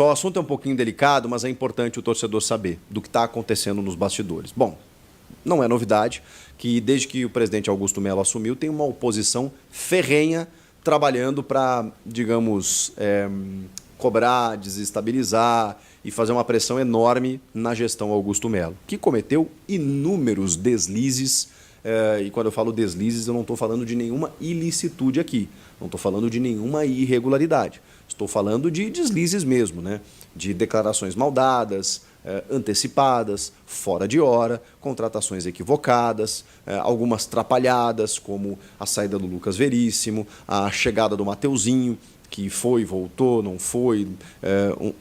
O assunto é um pouquinho delicado, mas é importante o torcedor saber do que está acontecendo nos bastidores. Bom, não é novidade que desde que o presidente Augusto Melo assumiu, tem uma oposição ferrenha trabalhando para, digamos, cobrar, desestabilizar e fazer uma pressão enorme na gestão Augusto Melo, que cometeu inúmeros deslizes. E quando eu falo deslizes, eu não estou falando de nenhuma ilicitude aqui, não estou falando de nenhuma irregularidade. Estou falando de deslizes mesmo, né? De declarações maldadas, antecipadas, fora de hora, contratações equivocadas, algumas trapalhadas, como a saída do Lucas Veríssimo, a chegada do Mateuzinho, que foi, voltou, não foi,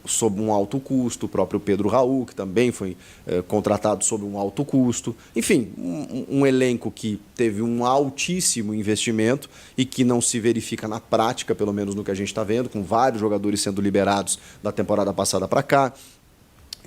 sob um alto custo, o próprio Pedro Raul, que também foi contratado sob um alto custo. Enfim, um elenco que teve um altíssimo investimento e que não se verifica na prática, pelo menos no que a gente está vendo, com vários jogadores sendo liberados da temporada passada para cá.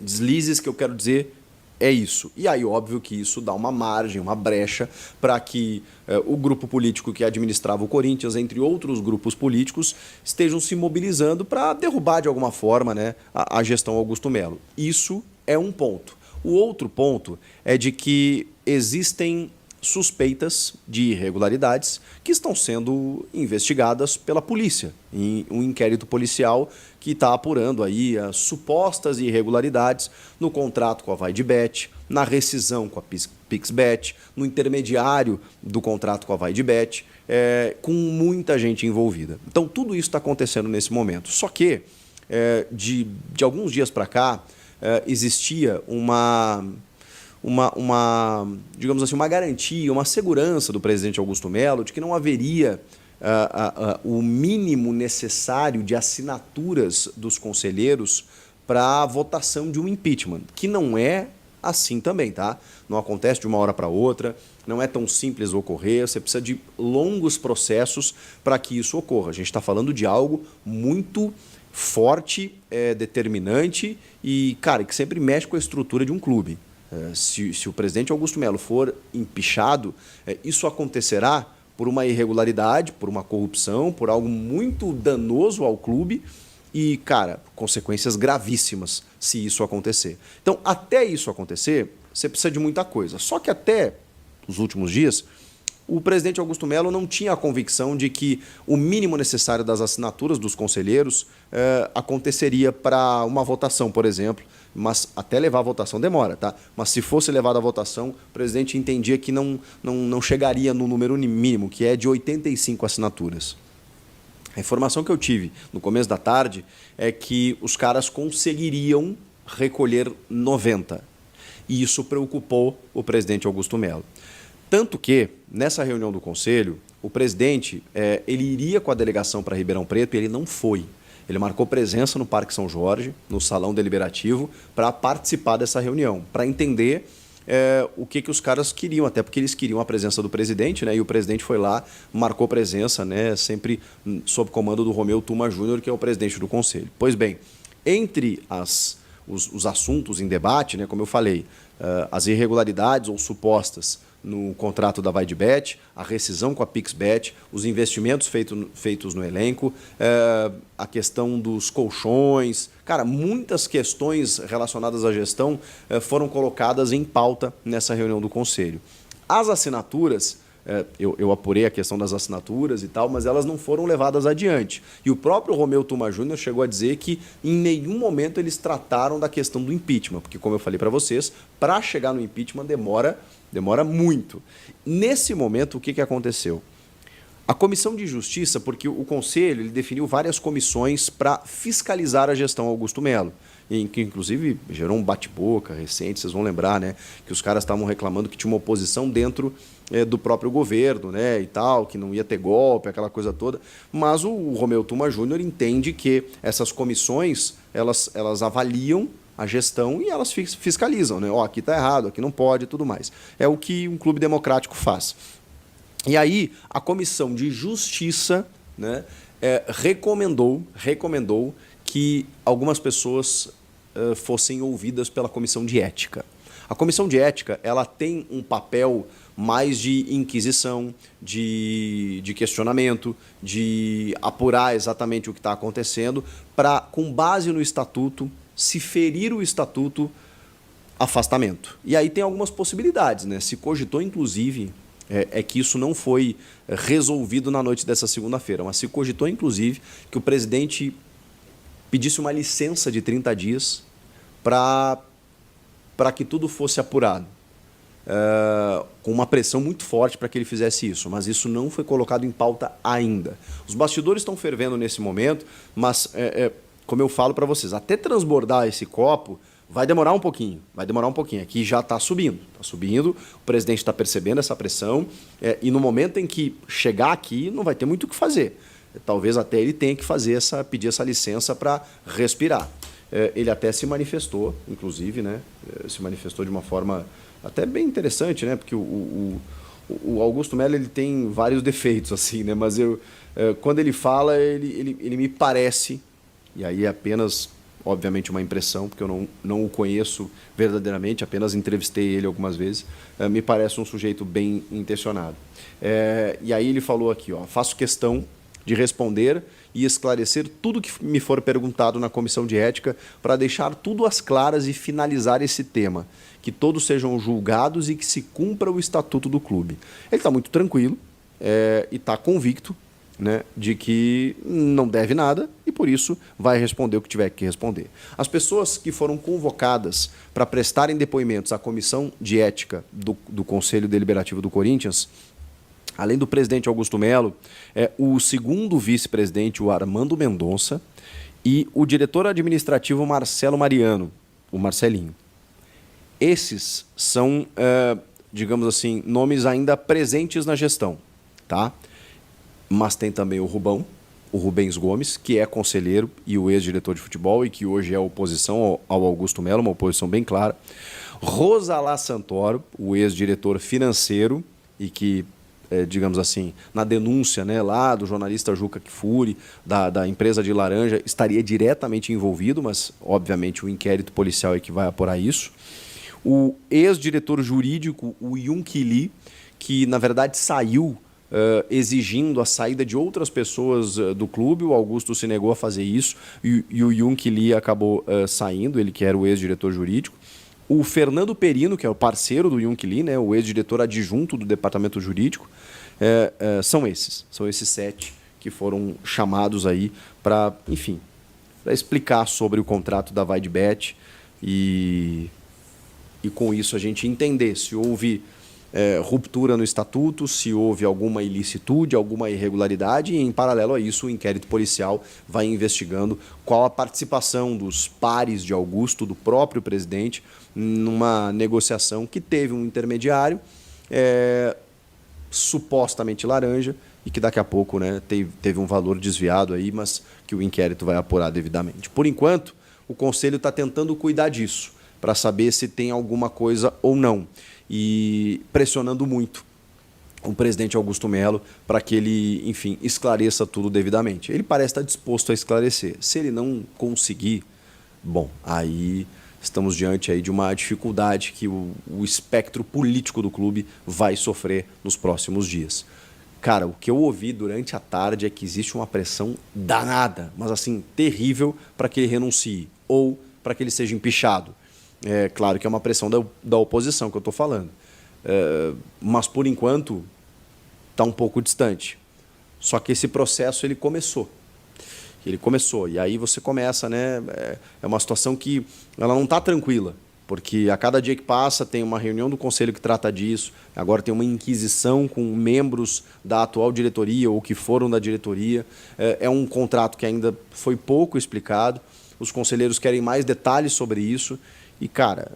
Deslizes que eu quero dizer é isso. E aí, óbvio que isso dá uma margem, uma brecha para que o grupo político que administrava o Corinthians, entre outros grupos políticos, estejam se mobilizando para derrubar de alguma forma, né, a gestão Augusto Melo. Isso é um ponto. O outro ponto é de que existem suspeitas de irregularidades que estão sendo investigadas pela polícia, em um inquérito policial que está apurando aí as supostas irregularidades no contrato com a VaideBet, na rescisão com a PixBet, no intermediário do contrato com a VaideBet, com muita gente envolvida. Então, tudo isso está acontecendo nesse momento. Só que, de alguns dias para cá, existia digamos assim, uma garantia, uma segurança do presidente Augusto Melo de que não haveria o mínimo necessário de assinaturas dos conselheiros para a votação de um impeachment, que não é assim também, tá? Não acontece de uma hora para outra, não é tão simples ocorrer, você precisa de longos processos para que isso ocorra. A gente está falando de algo muito forte, determinante e, cara, que sempre mexe com a estrutura de um clube. Se o presidente Augusto Melo for empichado, isso acontecerá por uma irregularidade, por uma corrupção, por algo muito danoso ao clube e, cara, consequências gravíssimas se isso acontecer. Então, até isso acontecer, você precisa de muita coisa. Só que até os últimos dias, o presidente Augusto Melo não tinha a convicção de que o mínimo necessário das assinaturas dos conselheiros aconteceria para uma votação, por exemplo, mas até levar a votação demora, tá? Mas se fosse levada a votação, o presidente entendia que não chegaria no número mínimo, que é de 85 assinaturas. A informação que eu tive no começo da tarde é que os caras conseguiriam recolher 90. E isso preocupou o presidente Augusto Melo. Tanto que, nessa reunião do Conselho, o presidente ele iria com a delegação para Ribeirão Preto e ele não foi. Ele marcou presença no Parque São Jorge, no Salão Deliberativo, para participar dessa reunião, para entender o que os caras queriam, até porque eles queriam a presença do presidente, né? E o presidente foi lá, marcou presença, né? Sempre sob comando do Romeu Tuma Júnior, que é o presidente do Conselho. Pois bem, entre os assuntos em debate, né, como eu falei, as irregularidades ou supostas no contrato da VaideBet, a rescisão com a PixBet, os investimentos feitos no elenco, a questão dos colchões. Cara, muitas questões relacionadas à gestão foram colocadas em pauta nessa reunião do Conselho. As assinaturas, eu apurei a questão das assinaturas e tal, mas elas não foram levadas adiante. E o próprio Romeu Tuma Júnior chegou a dizer que em nenhum momento eles trataram da questão do impeachment, porque, como eu falei para vocês, para chegar no impeachment demora muito. Nesse momento, o que aconteceu? A Comissão de Justiça, porque o Conselho ele definiu várias comissões para fiscalizar a gestão Augusto Melo, em que inclusive gerou um bate-boca recente, vocês vão lembrar, né, que os caras estavam reclamando que tinha uma oposição dentro do próprio governo, né, e tal, que não ia ter golpe, aquela coisa toda. Mas o Romeu Tuma Júnior entende que essas comissões, elas avaliam a gestão e elas fiscalizam, né? Aqui está errado, aqui não pode e tudo mais. É o que um clube democrático faz. E aí, a Comissão de Justiça, né, recomendou que algumas pessoas fossem ouvidas pela Comissão de Ética. A Comissão de Ética ela tem um papel mais de inquisição, de questionamento, de apurar exatamente o que está acontecendo, para, com base no estatuto, se ferir o estatuto, afastamento. E aí tem algumas possibilidades, né? Se cogitou, inclusive, que isso não foi resolvido na noite dessa segunda-feira, mas se cogitou, inclusive, que o presidente pedisse uma licença de 30 dias para que tudo fosse apurado. Com uma pressão muito forte para que ele fizesse isso, mas isso não foi colocado em pauta ainda. Os bastidores estão fervendo nesse momento, mas, como eu falo para vocês, até transbordar esse copo, vai demorar um pouquinho, Aqui já está subindo, o presidente está percebendo essa pressão, e no momento em que chegar aqui, não vai ter muito o que fazer. Talvez até ele tenha que pedir essa licença para respirar. Ele até se manifestou, inclusive, né? Se manifestou de uma forma até bem interessante, né? Porque o Augusto Melo ele tem vários defeitos, assim, né? Mas quando ele fala, ele me parece, e aí é apenas, obviamente, uma impressão, porque eu não o conheço verdadeiramente, apenas entrevistei ele algumas vezes, me parece um sujeito bem intencionado. E aí ele falou aqui, ó, faço questão de responder e esclarecer tudo que me for perguntado na comissão de ética para deixar tudo às claras e finalizar esse tema, que todos sejam julgados e que se cumpra o estatuto do clube. Ele está muito tranquilo e está convicto, né, de que não deve nada e, por isso, vai responder o que tiver que responder. As pessoas que foram convocadas para prestarem depoimentos à comissão de ética do Conselho Deliberativo do Corinthians, além do presidente Augusto Melo, o segundo vice-presidente, o Armando Mendonça, e o diretor administrativo Marcelo Mariano, o Marcelinho. Esses são, digamos assim, nomes ainda presentes na gestão, tá? Mas tem também o Rubens Gomes, que é conselheiro e o ex-diretor de futebol e que hoje é oposição ao Augusto Melo, uma oposição bem clara. Rosalá Santoro, o ex-diretor financeiro e que, digamos assim, na denúncia, né, lá do jornalista Juca Kfouri, da empresa de laranja, estaria diretamente envolvido, mas, obviamente, o inquérito policial é que vai apurar isso. O ex-diretor jurídico, o Yunque Lee, que, na verdade, saiu exigindo a saída de outras pessoas do clube. O Augusto se negou a fazer isso e o Yunque Lee acabou saindo, ele que era o ex-diretor jurídico. O Fernando Perino, que é o parceiro do Yunque Lee, né, o ex-diretor adjunto do departamento jurídico, são esses 7 que foram chamados aí para, enfim, para explicar sobre o contrato da VideBet e com isso a gente entender se houve ruptura no estatuto, se houve alguma ilicitude, alguma irregularidade, e em paralelo a isso o inquérito policial vai investigando qual a participação dos pares de Augusto, do próprio presidente, numa negociação que teve um intermediário supostamente laranja e que daqui a pouco, né, teve um valor desviado aí, mas que o inquérito vai apurar devidamente. Por enquanto, o Conselho está tentando cuidar disso, para saber se tem alguma coisa ou não, e pressionando muito o presidente Augusto Melo para que ele, enfim, esclareça tudo devidamente. Ele parece estar disposto a esclarecer. Se ele não conseguir, bom, aí estamos diante aí de uma dificuldade que o espectro político do clube vai sofrer nos próximos dias. Cara, o que eu ouvi durante a tarde é que existe uma pressão danada, mas assim, terrível, para que ele renuncie ou para que ele seja empichado. É claro que é uma pressão da oposição que eu estou falando, mas por enquanto está um pouco distante. Só que esse processo ele começou, e aí você começa, né? É uma situação que ela não está tranquila, porque a cada dia que passa tem uma reunião do conselho que trata disso, agora tem uma inquisição com membros da atual diretoria ou que foram da diretoria, é um contrato que ainda foi pouco explicado, os conselheiros querem mais detalhes sobre isso. E, cara,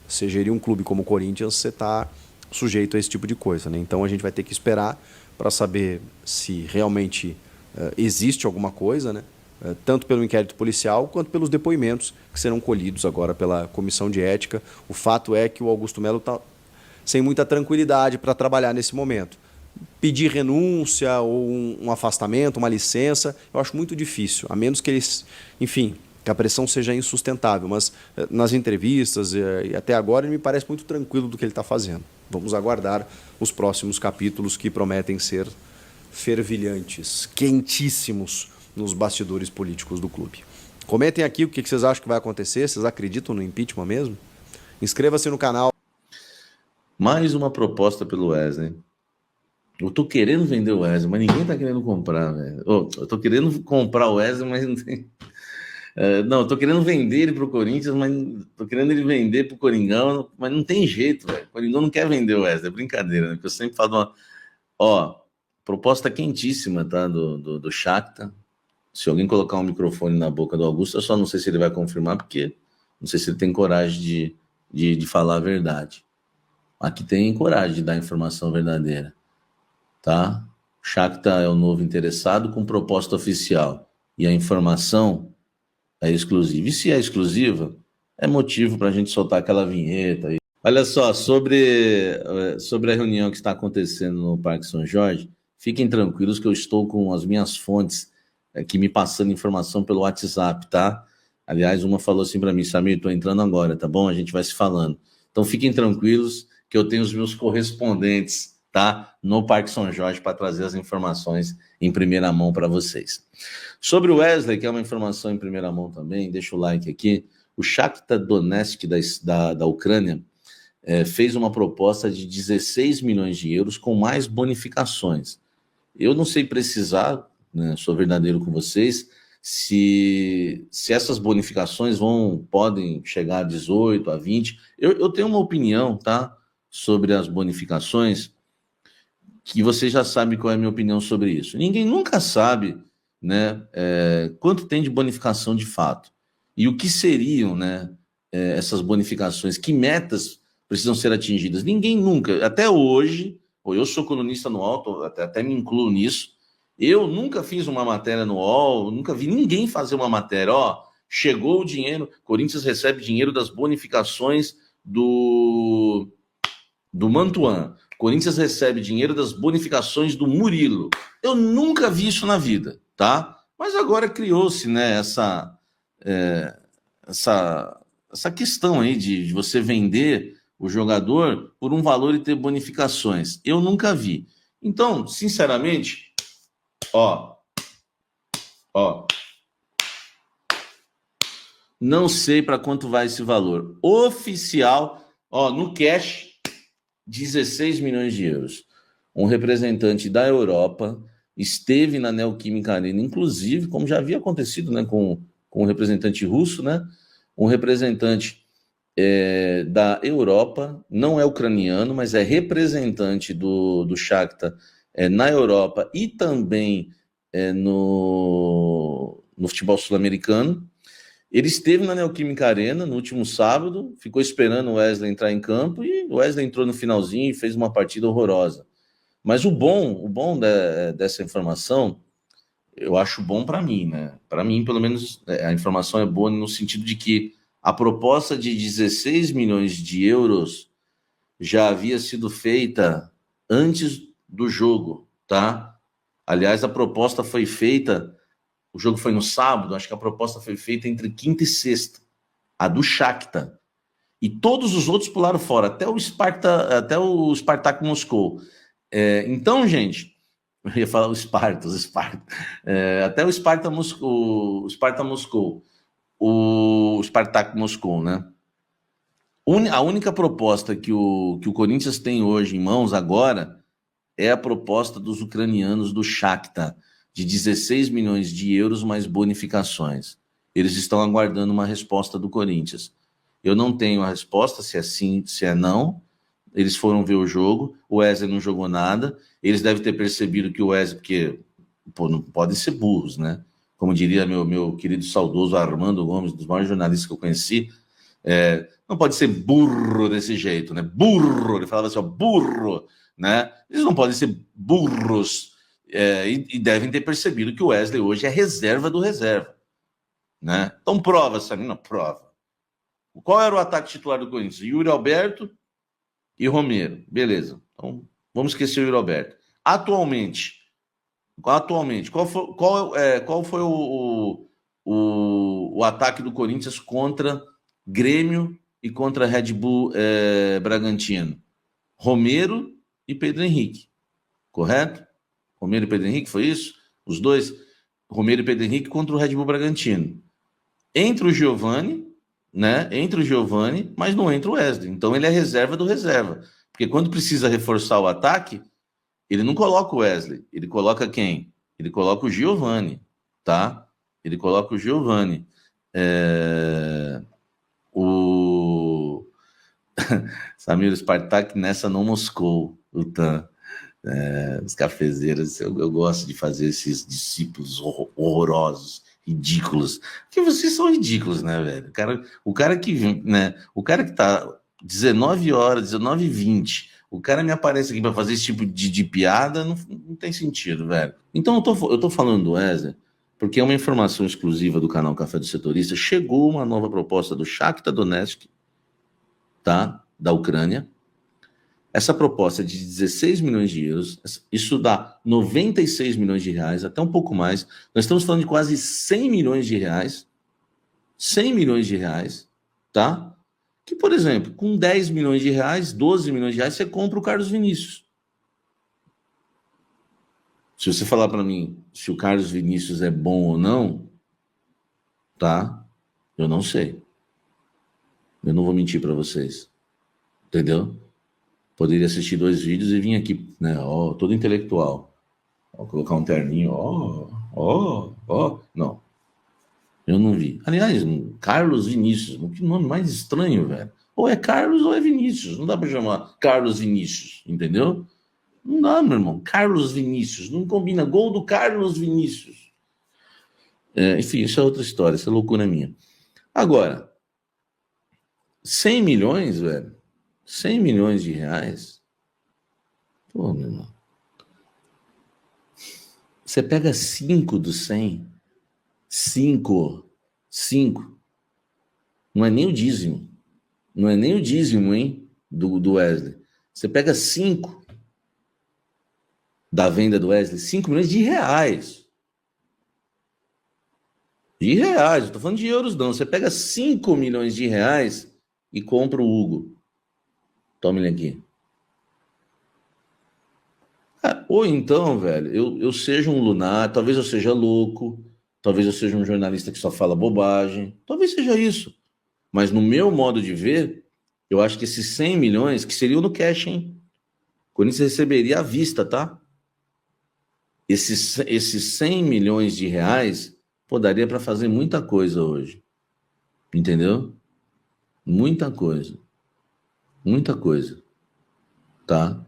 você gerir um clube como o Corinthians, você está sujeito a esse tipo de coisa, né? Então a gente vai ter que esperar para saber se realmente existe alguma coisa, né? Tanto pelo inquérito policial quanto pelos depoimentos que serão colhidos agora pela comissão de ética. O fato é que o Augusto Melo está sem muita tranquilidade para trabalhar nesse momento. Pedir renúncia ou um afastamento, uma licença, eu acho muito difícil, a menos que eles, enfim, que a pressão seja insustentável, mas nas entrevistas e até agora ele me parece muito tranquilo do que ele está fazendo. Vamos aguardar os próximos capítulos que prometem ser fervilhantes, quentíssimos nos bastidores políticos do clube. Comentem aqui o que vocês acham que vai acontecer, vocês acreditam no impeachment mesmo? Inscreva-se no canal. Mais uma proposta pelo Wesley. Eu tô querendo vender o Wesley, mas ninguém tá querendo comprar, velho. Eu tô querendo comprar o Wesley, mas não tem... não, eu tô querendo vender ele pro Corinthians, mas tô querendo ele vender pro Coringão, mas não tem jeito, velho. O Coringão não quer vender o Wesley, é brincadeira, né? Porque eu sempre falo uma... Ó, proposta quentíssima, tá? Do Shakhtar. Se alguém colocar um microfone na boca do Augusto, eu só não sei se ele vai confirmar, porque não sei se ele tem coragem de falar a verdade. Aqui tem coragem de dar a informação verdadeira, tá? O Shakhtar é o novo interessado com proposta oficial. E a informação é exclusiva. E se é exclusiva, é motivo para a gente soltar aquela vinheta aí. Olha só, sobre a reunião que está acontecendo no Parque São Jorge, fiquem tranquilos que eu estou com as minhas fontes aqui me passando informação pelo WhatsApp, tá? Aliás, uma falou assim para mim: Samir, estou entrando agora, tá bom? A gente vai se falando. Então fiquem tranquilos que eu tenho os meus correspondentes, tá? No Parque São Jorge para trazer as informações em primeira mão para vocês. Sobre o Wesley, que é uma informação em primeira mão também, deixa o like aqui. O Shakhtar Donetsk da Ucrânia fez uma proposta de 16 milhões de euros com mais bonificações. Eu não sei precisar, né, sou verdadeiro com vocês, se essas bonificações podem chegar a 18, a 20. Eu tenho uma opinião, tá, sobre as bonificações, que você já sabe qual é a minha opinião sobre isso. Ninguém nunca sabe, né, quanto tem de bonificação de fato. E o que seriam, né, essas bonificações, que metas precisam ser atingidas. Ninguém nunca, até hoje, eu sou colunista no UOL, até me incluo nisso, eu nunca fiz uma matéria no UOL, nunca vi ninguém fazer uma matéria, chegou o dinheiro, Corinthians recebe dinheiro das bonificações do Mantuan, Corinthians recebe dinheiro das bonificações do Murilo. Eu nunca vi isso na vida, tá? Mas agora criou-se, né, essa questão aí de você vender o jogador por um valor e ter bonificações. Eu nunca vi. Então, sinceramente, não sei para quanto vai esse valor. Oficial, no cash, 16 milhões de euros. Um representante da Europa esteve na Neoquímica Arena, inclusive, como já havia acontecido, né, com um representante russo, né? Um representante da Europa, não é ucraniano, mas é representante do Shakhtar na Europa e também no futebol sul-americano. Ele esteve na Neoquímica Arena no último sábado, ficou esperando o Wesley entrar em campo e o Wesley entrou no finalzinho e fez uma partida horrorosa. Mas o bom dessa informação, eu acho bom para mim, né? Para mim, pelo menos, a informação é boa no sentido de que a proposta de 16 milhões de euros já havia sido feita antes do jogo, tá? Aliás, a proposta foi feita, o jogo foi no sábado, acho que a proposta foi feita entre quinta e sexta, a do Shakhtar. E todos os outros pularam fora, até o Spartak Moscou. Então, gente, eu ia falar o Sparta. Até o Spartak Moscou, o Spartak Moscou, né? A única proposta que o Corinthians tem hoje em mãos agora é a proposta dos ucranianos do Shakhtar, de 16 milhões de euros mais bonificações. Eles estão aguardando uma resposta do Corinthians. Eu não tenho a resposta, se é sim, se é não. Eles foram ver o jogo, o Wesley não jogou nada, eles devem ter percebido que o Wesley, porque não podem ser burros, né? Como diria meu querido saudoso Armando Gomes, dos maiores jornalistas que eu conheci, não pode ser burro desse jeito, né? Burro, ele falava assim, burro, né? Eles não podem ser burros, e devem ter percebido que o Wesley hoje é reserva do reserva, né? Então prova, Samina, prova. Qual era o ataque titular do Corinthians? Yuri Alberto e Romero, beleza. Então vamos esquecer o Yuri Alberto. Atualmente, qual foi o ataque do Corinthians contra Grêmio e contra Red Bull Bragantino? Romero e Pedro Henrique, correto? Romero e Pedro Henrique, foi isso? Os dois, Romero e Pedro Henrique contra o Red Bull Bragantino. Entra o Giovani, né? Entra o Giovani, mas não entra o Wesley. Então ele é reserva do reserva. Porque quando precisa reforçar o ataque, ele não coloca o Wesley. Ele coloca quem? Ele coloca o Giovani, tá? Ele coloca o Giovani. O Samir Spartak nessa não moscou, o Tan. Os cafezeiros, eu gosto de fazer esses discípulos horrorosos, ridículos, porque vocês são ridículos, né, velho? O cara que tá 19 horas, 19h20, o cara me aparece aqui para fazer esse tipo de piada, não tem sentido, velho. Então eu tô falando do Wesley, porque é uma informação exclusiva do canal Café do Setorista. Chegou uma nova proposta do Shakhtar Donetsk, tá? Da Ucrânia. Essa proposta é de 16 milhões de euros, isso dá 96 milhões de reais, até um pouco mais. Nós estamos falando de quase 100 milhões de reais. 100 milhões de reais, tá? Que, por exemplo, com 10 milhões de reais, 12 milhões de reais, você compra o Carlos Vinícius. Se você falar para mim se o Carlos Vinícius é bom ou não, tá? Eu não sei. Eu não vou mentir para vocês. Entendeu? Poderia assistir 2 vídeos e vir aqui, né? Ó, todo intelectual. Ó, colocar um terninho. Ó. Não. Eu não vi. Aliás, Carlos Vinícius. Que nome mais estranho, velho. Ou é Carlos ou é Vinícius. Não dá pra chamar Carlos Vinícius, entendeu? Não dá, meu irmão. Carlos Vinícius. Não combina. Gol do Carlos Vinícius. Enfim, isso é outra história. Isso é loucura minha. Agora, 100 milhões, velho. 100 milhões de reais. Pô, meu irmão. Você pega 5 dos 100. 5. Não é nem o dízimo. Não é nem o dízimo, hein? Do Wesley. Você pega 5 da venda do Wesley. 5 milhões de reais. De reais. Eu tô falando de euros, não. Você pega 5 milhões de reais e compra o Hugo. Tome ele aqui. Ou então, velho, eu seja um lunar, talvez eu seja louco, talvez eu seja um jornalista que só fala bobagem, talvez seja isso. Mas no meu modo de ver, eu acho que esses 100 milhões, que seriam no cash, hein? O Corinthians receberia à vista, tá? Esses 100 milhões de reais, pô, daria para fazer muita coisa hoje. Entendeu? Muita coisa. Muita coisa, tá?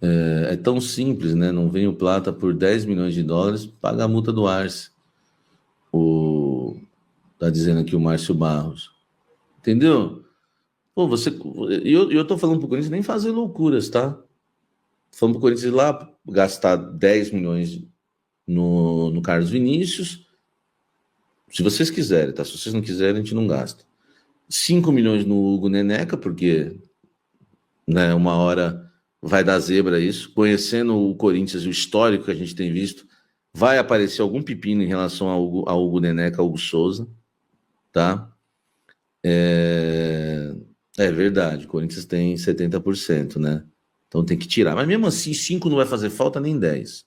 É tão simples, né? Não vem o Plata por 10 milhões de dólares, paga a multa do Arce. Tá dizendo aqui o Márcio Barros. Entendeu? Pô, eu tô falando pro Corinthians nem fazer loucuras, tá? Tô falando pro Corinthians ir lá gastar 10 milhões no Carlos Vinícius. Se vocês quiserem, tá? Se vocês não quiserem, a gente não gasta. 5 milhões no Hugo Neneca, porque, né, uma hora vai dar zebra isso. Conhecendo o Corinthians e o histórico que a gente tem visto, vai aparecer algum pepino em relação ao Hugo Neneca, ao Hugo Souza, tá? É verdade, o Corinthians tem 70%, né? Então tem que tirar. Mas mesmo assim, 5 não vai fazer falta nem 10,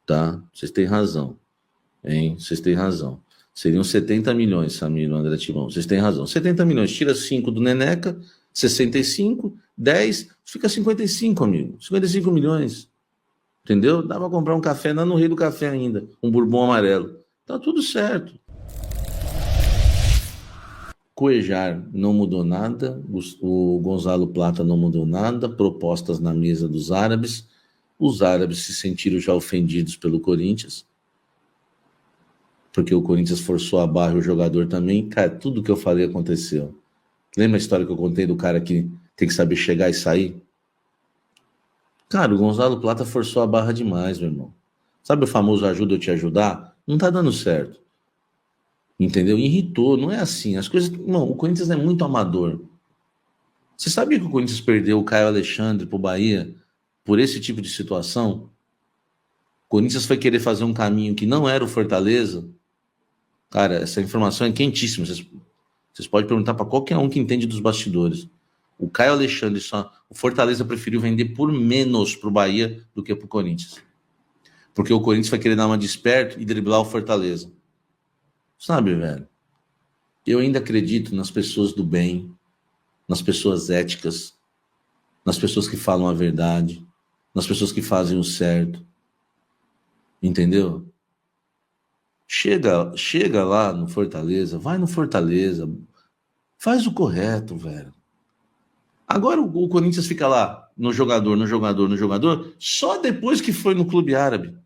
tá? Vocês têm razão, hein? Vocês têm razão. Seriam 70 milhões, Samir, André Timão. Vocês têm razão. 70 milhões, tira 5 do Neneca, 65, 10, fica 55, amigo. 55 milhões. Entendeu? Dá pra comprar um café, não no Rei do Café ainda. Um bourbon amarelo. Tá tudo certo. Cuejar não mudou nada. O Gonzalo Plata não mudou nada. Propostas na mesa dos árabes. Os árabes se sentiram já ofendidos pelo Corinthians, porque o Corinthians forçou a barra e o jogador também. Cara, tudo que eu falei aconteceu. Lembra a história que eu contei do cara que tem que saber chegar e sair? Cara, o Gonzalo Plata forçou a barra demais, meu irmão. Sabe o famoso ajuda eu te ajudar? Não tá dando certo. Entendeu? Irritou, não é assim. As coisas... Não, o Corinthians é muito amador. Você sabia que o Corinthians perdeu o Caio Alexandre pro Bahia por esse tipo de situação? O Corinthians foi querer fazer um caminho que não era o Fortaleza. Cara, essa informação é quentíssima. Vocês podem perguntar para qualquer um que entende dos bastidores. O Caio Alexandre, o Fortaleza preferiu vender por menos pro Bahia do que pro Corinthians. Porque o Corinthians vai querer dar uma de esperto e driblar o Fortaleza. Sabe, velho? Eu ainda acredito nas pessoas do bem, nas pessoas éticas, nas pessoas que falam a verdade, nas pessoas que fazem o certo. Entendeu? Chega lá no Fortaleza, vai no Fortaleza, faz o correto, velho. Agora o Corinthians fica lá no jogador, só depois que foi no clube árabe.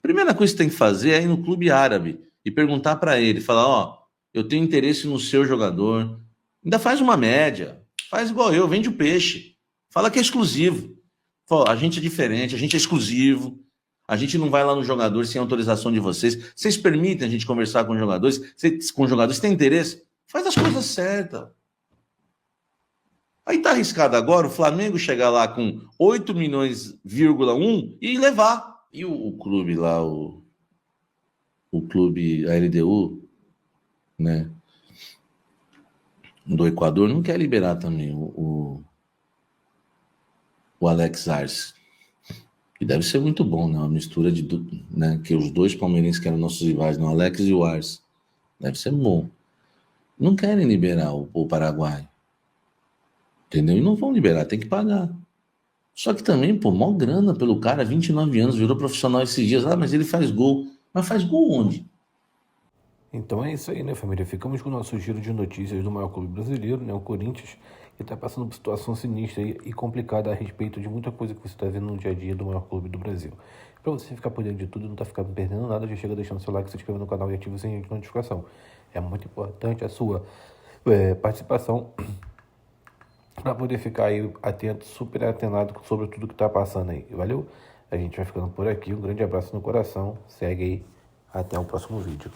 Primeira coisa que tem que fazer é ir no clube árabe e perguntar para ele, falar, ó, eu tenho interesse no seu jogador. Ainda faz uma média, faz igual eu, vende o peixe. Fala que é exclusivo. Fala, a gente é diferente, a gente é exclusivo. A gente não vai lá no jogador sem autorização de vocês. Vocês permitem a gente conversar com jogadores? Com jogadores tem interesse? Faz as coisas certas. Aí tá arriscado agora o Flamengo chegar lá com 8 milhões,1 e levar. E o clube lá, o clube, a LDU, né, do Equador, não quer liberar também o Alex Arce. Que deve ser muito bom, né? Uma mistura de, né, que os dois palmeirenses que eram nossos rivais, né, o Alex e o Arce. Deve ser bom. Não querem liberar o Paraguai. Entendeu? E não vão liberar, tem que pagar. Só que também, pô, mó grana pelo cara, 29 anos, virou profissional esses dias. Ah, mas ele faz gol. Mas faz gol onde? Então é isso aí, né, família? Ficamos com o nosso giro de notícias do maior clube brasileiro, né, o Corinthians, que está passando por situação sinistra e complicada a respeito de muita coisa que você está vendo no dia a dia do maior clube do Brasil. Para você ficar por dentro de tudo e não tá ficando perdendo nada, já chega deixando seu like, se inscrevendo no canal e ativa o sininho de notificação. É muito importante a sua participação para poder ficar aí atento, super atenado sobre tudo que está passando aí. Valeu? A gente vai ficando por aqui. Um grande abraço no coração. Segue aí. Até o próximo vídeo.